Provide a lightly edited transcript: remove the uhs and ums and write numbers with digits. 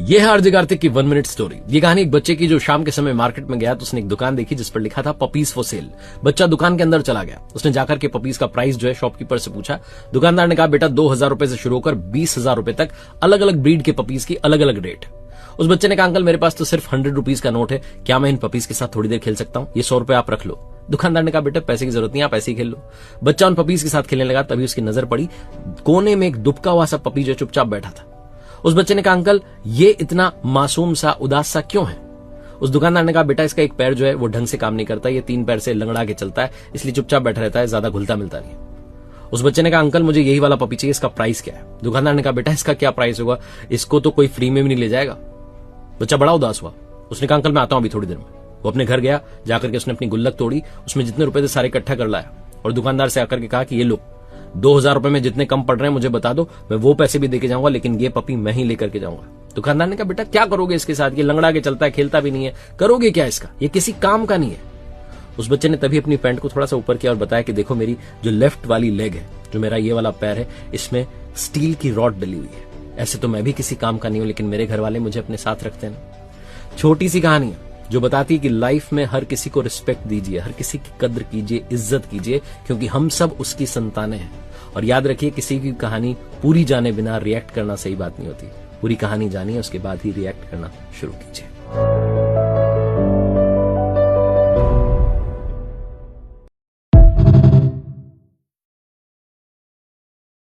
ये है आरजे कार्तिक की 1 मिनट स्टोरी। ये कहानी एक बच्चे की जो शाम के समय मार्केट में गया तो उसने एक दुकान देखी जिस पर लिखा था पपीज फॉर सेल। बच्चा दुकान के अंदर चला गया। उसने जाकर के पपीज का प्राइस जो है शॉपकीपर से पूछा। दुकानदार ने कहा बेटा 2000 रुपए से शुरू होकर 20,000 रुपए तक अलग अलग ब्रीड के पपीज की अलग अलग रेट। उस बच्चे ने कहा अंकल मेरे पास तो सिर्फ 100 रुपीज का नोट है, क्या मैं इन पपीज के साथ थोड़ी देर खेल सकता हूं? ये 100 रुपए आप रख लो। दुकानदार ने कहा बेटा पैसे की जरूरत नहीं, आप ऐसे ही खेल लो। बच्चा उन पपीज के साथ खेलने लगा। तभी उसकी नजर पड़ी कोने में एक दुबका हुआ सा पपी जो चुपचाप बैठा था। उस बच्चे ने कहा अंकल ये इतना मासूम सा उदास सा क्यों है? उस दुकानदार ने कहा बेटा इसका एक पैर जो है वो ढंग से काम नहीं करता, ये 3 पैर से लंगड़ा के चलता है, इसलिए चुपचाप बैठा रहता है, ज्यादा घुलता मिलता नहीं। उस बच्चे ने कहा अंकल मुझे यही वाला पपी चाहिए, इसका प्राइस क्या है? दुकानदार ने कहा बेटा इसका क्या प्राइस होगा, इसको तो कोई फ्री में भी नहीं ले जाएगा। बच्चा बड़ा उदास हुआ। उसने कहा अंकल मैं आता हूं अभी थोड़ी देर में। वो अपने घर गया। जाकर के उसने अपनी गुल्लक तोड़ी, उसमें जितने रुपए थे सारे इकट्ठा कर लाया और दुकानदार से आकर के कहा कि ये लो 2000 रुपए में जितने कम पड़ रहे हैं मुझे बता दो, मैं वो पैसे भी देके जाऊंगा, लेकिन ये पपी मैं ही लेकर के जाऊंगा। दुकानदार ने कहा बेटा क्या करोगे इसके साथ, ये लंगड़ा के चलता है, खेलता भी नहीं है, करोगे क्या इसका, ये किसी काम का नहीं है। उस बच्चे ने तभी अपनी पैंट को थोड़ा सा ऊपर किया और बताया कि देखो मेरी जो लेफ्ट वाली लेग है, जो मेरा ये वाला पैर है, इसमें स्टील की रॉड डली हुई है। ऐसे तो मैं भी किसी काम का नहीं हूं, लेकिन मेरे घर वाले मुझे अपने साथ रखते हैं। छोटी सी कहानी है जो बताती है कि लाइफ में हर किसी को रिस्पेक्ट दीजिए, हर किसी की कद्र कीजिए, इज्जत कीजिए, क्योंकि हम सब उसकी संतानें हैं। और याद रखिए किसी की कहानी पूरी जाने बिना रिएक्ट करना सही बात नहीं होती। पूरी कहानी जानिए, उसके बाद ही रिएक्ट करना शुरू कीजिए।